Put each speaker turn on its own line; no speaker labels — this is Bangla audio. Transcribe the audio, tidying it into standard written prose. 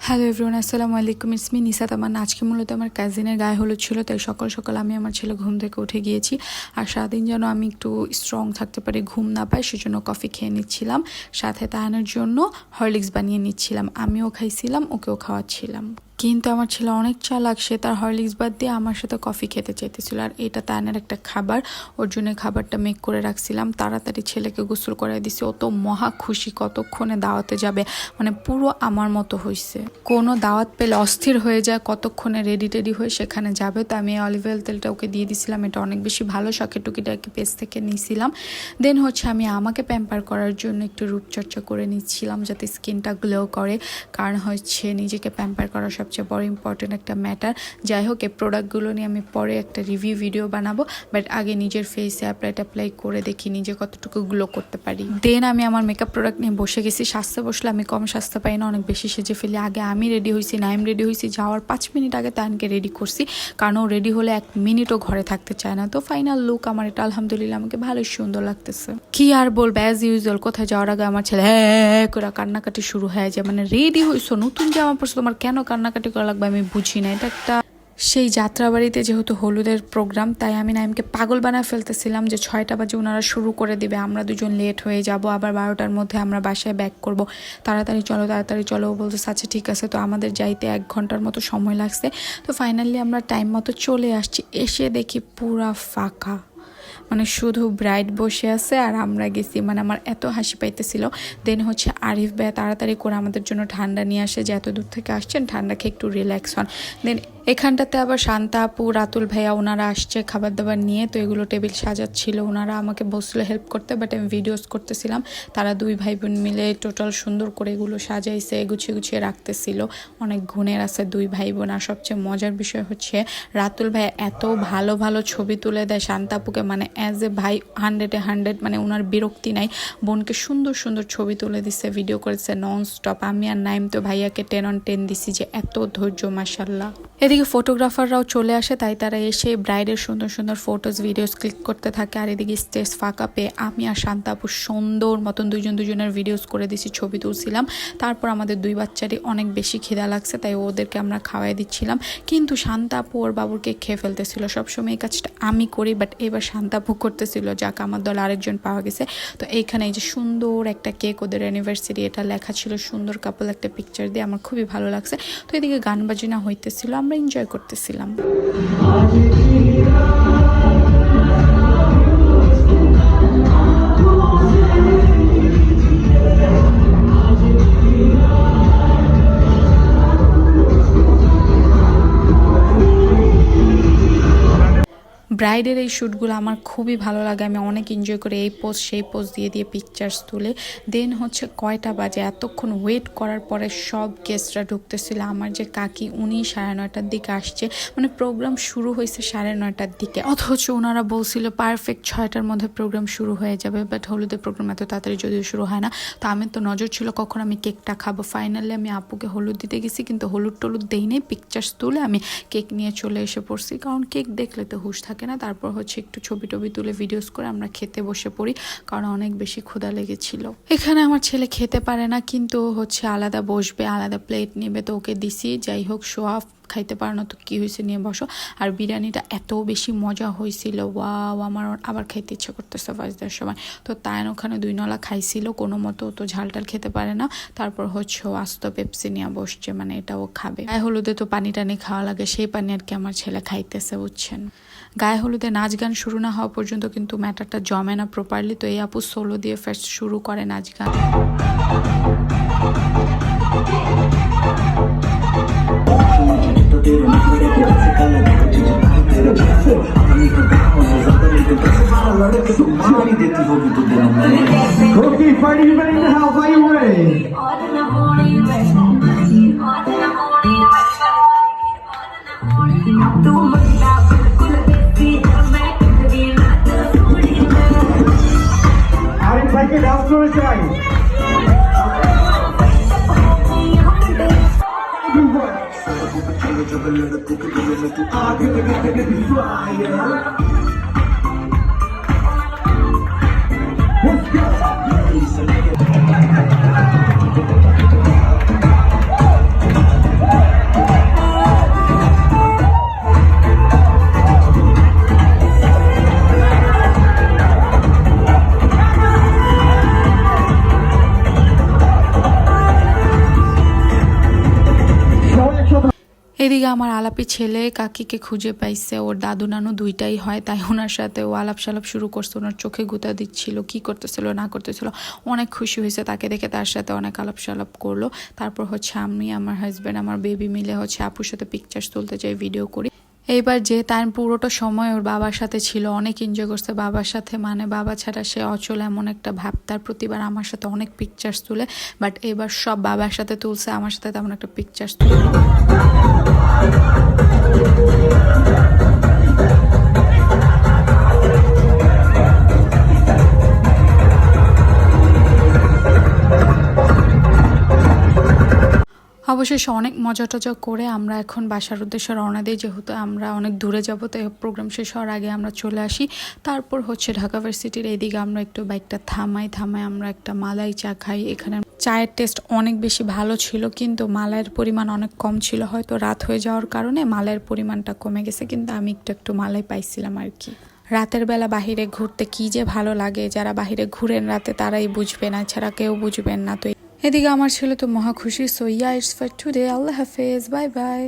হ্যালো এভরিওয়ান, আসসালামু আলাইকুম। ইটস মি নিসাত আমান। আজকে মূলত আমার কাজিনের গায়ে হলুদ ছিল, তাই সকাল সকাল আমি আমার ছেলে ঘুম থেকে উঠে গিয়েছি। আর সারাদিন যেন আমি একটু স্ট্রং থাকতে পারি, ঘুম না পাই, সেজন্য কফি খেয়ে নিচ্ছিলাম। সাথে তাহানের জন্য হরলিক্স বানিয়ে নিচ্ছিলাম। আমিও খাইছিলাম, ওকেও খাওয়াচ্ছিলাম। কিন্তু আমার ছেলে অনেক চালাক, সে তার হরলিক্স বাদ দিয়ে আমার সাথে কফি খেতে চাইতেছিল। আর এটা তানের একটা খাবার, ওর জন্য খাবারটা মেক করে রাখছিলাম। তাড়াতাড়ি ছেলেকে গোসল করাই দিছি। ও তো মহা খুশি, কতক্ষণে দাওয়াতে যাবে, মানে পুরো আমার মতো হয়েছে। কোনো দাওয়াত পেলে অস্থির হয়ে যায়, কতক্ষণে রেডি টেডি হয়ে সেখানে যাবে। তো আমি অলিভ অয়েল তেলটা ওকে দিয়ে দিছিলাম। এটা অনেক বেশি ভালো, শখের টুকিটাকে পেজ থেকে নিয়েছিলাম। দেন আমি আমাকে প্যাম্পার করার জন্য একটু রূপচর্চা করে নিচ্ছিলাম, যাতে স্কিনটা গ্লো করে। কারণ নিজেকে প্যাম্পার করা সবচেয়ে বড় ইম্পর্টেন্ট একটা ম্যাটার। যাই হোক, এই প্রোডাক্টগুলো নিয়ে আমি পরে একটা রিভিউ ভিডিও বানাবো, বাট আগে নিজের ফেসে অ্যাপ্লাই করে দেখি নিজে কতটুকু গ্লো করতে পারি। দেন আমি আমার মেকআপ প্রোডাক্ট নিয়ে বসে গেছি। সাজতে বসলে আমি কম সাজতে পারি না, অনেক বেশি সেজে ফেলি। আগে আমি রেডি হয়েছি, নাইম রেডি হয়েছি, যাওয়ার 5 মিনিট আগে তানকে রেডি করছি, কারণ ও রেডি হলে 1 মিনিটও ঘরে থাকতে চায় না। তো ফাইনাল লুক আমার এটা, আলহামদুলিল্লাহ আমাকে ভালোই সুন্দর লাগতেছে। কি আর বলবো, অ্যাজ ইউজুয়াল কোথায় যাওয়ার আগে আমার ছেলে হ্যাঁ করে কান্নাকাটি শুরু হয়ে যায়। মানে রেডি হয়েছো, নতুন জামা পড়ছো, তোমার কেন কান্নাকাটি করা লাগবে আমি বুঝি না। এটা একটা সেই যাত্রাবাড়িতে যেহেতু হলুদের প্রোগ্রাম, তাই আমি নাইমকে পাগল বানায় ফেলতেছিলাম যে 6টা বাজে ওনারা শুরু করে দিবে, আমরা দুজন লেট হয়ে যাব, আবার 12টার মধ্যে আমরা বাসায় ব্যাক করব, তাড়াতাড়ি চলো। ও বলতেছে আচ্ছা ঠিক আছে। তো আমাদের যাইতে 1 ঘন্টার মতো সময় লাগছে। তো ফাইনালি আমরা টাইম মতো চলে আসছি। এসে দেখি পুরা ফাঁকা, মানে শুধু ব্রাইড বসে আছে আর আমরা গেছি। মানে আমার এত হাসি পাইতেছিল। দেন আরিফ ভাই তাড়াতাড়ি করে আমাদের জন্য ঠান্ডা নিয়ে আসে, যে এত দূর থেকে আসছেন, ঠান্ডা খেয়ে একটু রিল্যাক্স হন। দেন এখানটাতে আবার শান্তা আপু, রাতুল ভাইয়া ওনারা আসছে খাবার দাবার নিয়ে। তো এগুলো টেবিল সাজাচ্ছিল, ওনারা আমাকে বসলো হেল্প করতে, বাট আমি ভিডিওস করতেছিলাম। তারা 2 ভাই বোন মিলে টোটাল সুন্দর করে এগুলো সাজাইছে, গুছিয়ে রাখতেছিল। অনেক গুণের আছে 2 ভাই বোন। আর সবচেয়ে মজার বিষয় রাতুল ভাই এত ভালো ভালো ছবি তুলে দেয় শান্তা আপুকে, মানে অ্যাজ এ ভাই 100-এ 100, মানে ওনার বিরক্তি নাই। বোনকে সুন্দর সুন্দর ছবি তুলে দিচ্ছে, ভিডিও করেছে নন স্টপ। আমি আর নাইম তো ভাইয়াকে 10 on 10 দিছি, যে এত ধৈর্য মাশাল্লাহ। এদিকে ফটোগ্রাফাররাও চলে আসে, তাই তারা এসে ব্রাইডের সুন্দর সুন্দর ফটোস ভিডিওস ক্লিক করতে থাকে। আর এদিকে স্টেজ ফাঁকা পেয়ে আমি আর শান্তা আপু সুন্দর মতন দুজনের ভিডিওস করে দিছি, ছবি তুলছিলাম। তারপর আমাদের 2 বাচ্চারই অনেক বেশি খিদা লাগছে, তাই ওদেরকে আমরা খাওয়াই দিচ্ছিলাম। কিন্তু শান্তা আপু ওর বাবুর কেক খেয়ে ফেলতেছিল। সবসময় এই কাজটা আমি করি, বাট এবার শান্তা আপু করতেছিল, যাক আমার দল আরেকজন পাওয়া গেছে। তো এইখানে এই যে সুন্দর একটা কেক, ওদের অ্যানিভার্সারি, এটা লেখা ছিল সুন্দর কাপল একটা পিকচার দিয়ে, আমার খুবই ভালো লাগছে। তো এদিকে গান বাজনা হইতেছিল, আমরা এনজয় করতেছিলাম। ব্রাইডের এই শ্যুটগুলো আমার খুবই ভালো লাগে, আমি অনেক এনজয় করে এই পোজ সেই পোজ দিয়ে পিকচার্স তুলে। দেন কয়টা বাজে, এতক্ষণ ওয়েট করার পরে সব গেস্টরা ঢুকতেছিল। আমার যে কাকি, উনি 9:30টার দিকে আসছে, মানে প্রোগ্রাম শুরু হয়েছে 9:30টার দিকে, অথচ ওনারা বলছিল পারফেক্ট 6টার মধ্যে প্রোগ্রাম শুরু হয়ে যাবে। বাট হলুদের প্রোগ্রাম এত তাড়াতাড়ি যদিও শুরু হয় না। তো আমি তো নজর ছিল কখন আমি কেকটা খাবো। ফাইনালি আমি আপুকে হলুদ দিতে গেছি, কিন্তু হলুদ টলুদ দেই নেই, পিকচার্স তুলে আমি কেক নিয়ে চলে এসে পড়ছি, কারণ কেক দেখলে তো হুশ থাকে না। তারপর একটু ছবি টবি তুলে ভিডিওস করে আমরা খেতে বসে পড়ি, কারণ অনেক বেশি ক্ষুধা লেগেছিল। এখানে আমার ছেলে খেতে পারে না, কিন্তু আলাদা বসবে, আলাদা প্লেট নেবে, তো ওকে দিছি। যাই হোক, শো অফ, খাইতে পারো না তো কি হয়েছে, নিয়ে বসো। আর বিরিয়ানিটা এত বেশি মজা হয়েছিল, ওয়াও, আমার আবার খাইতে ইচ্ছা করতেছে ফার্স্টদের সময়। তো তাই ওখানে 2 নলা খাইছিল, কোনো মতো তো ঝালটাল খেতে পারে না। তারপর আস্ত পেপসি নিয়ে বসছে, মানে এটাও খাবে। গায়ে হলুদে তো পানি টানি খাওয়া লাগে, সেই পানি আর কি আমার ছেলে খাইতেছে, বুঝছেন। গায়ে হলুদে নাচ গান শুরু না হওয়া পর্যন্ত কিন্তু ম্যাটারটা জমে না প্রপারলি। তো এই আপু সোলো দিয়ে ফার্স্ট শুরু করে নাচ গান।
Okay, party everybody in the house, are you ready? Arif bhai ke dance floor se aaye. Let's go.
এদিকে আমার আলাপি ছেলে কাকিকে খুঁজে পাইছে, ওর দাদু নানু দুইটাই হয়, তাই ওনার সাথে ও আলাপ সালাপ শুরু করছে, ওনার চোখে গুঁতা দিচ্ছিল, কি করতেছিল না করতেছিল, অনেক খুশি হয়েছে তাকে দেখে, তার সাথে অনেক আলাপ সালাপ করলো। তারপর হচ্ছে আমি, আমার হাজব্যান্ড, আমার বেবি মিলে হচ্ছে আপুর সাথে পিকচার্স তুলতে যাই, ভিডিও করি। এইবার যে তার পুরোটা সময় ওর বাবার সাথে ছিল, অনেক এনজয় করছে বাবার সাথে, মানে বাবা ছাড়া সে অচল এমন একটা ভাব তার। প্রতিবার আমার সাথে অনেক পিকচার্স তুলে, বাট এবার সব বাবার সাথে তুলছে, আমার সাথে তেমন একটা পিকচার্স তুলে। অবশেষে অনেক মজা টজা করে আমরা এখন বাসার উদ্দেশ্যে রওনা দিই, যেহেতু আমরা অনেক দূরে যাবো, তাই প্রোগ্রাম শেষ হওয়ার আগে আমরা চলে আসি। তারপর হচ্ছে ঢাকা ভার্সিটির এইদিকে আমরা একটু বাইকটা থামাই আমরা একটা মালাই চা খাই। এখানে চায়ের টেস্ট অনেক বেশি ভালো ছিল, কিন্তু মালাইয়ের পরিমাণ অনেক কম ছিল, হয়তো রাত হয়ে যাওয়ার কারণে মালাইয়ের পরিমাণটা কমে গেছে, কিন্তু আমি একটু মালাই পাইছিলাম আর কি। রাতের বেলা বাহিরে ঘুরতে কি যে ভালো লাগে, যারা বাহিরে ঘুরেন রাতে তারাই বুঝবেন, এছাড়া কেউ বুঝবেন না। তো এদিকে আমার ছেলে তো মহা খুশি। So yeah, it's for today. আল্লাহ হাফেজ, বাই বাই।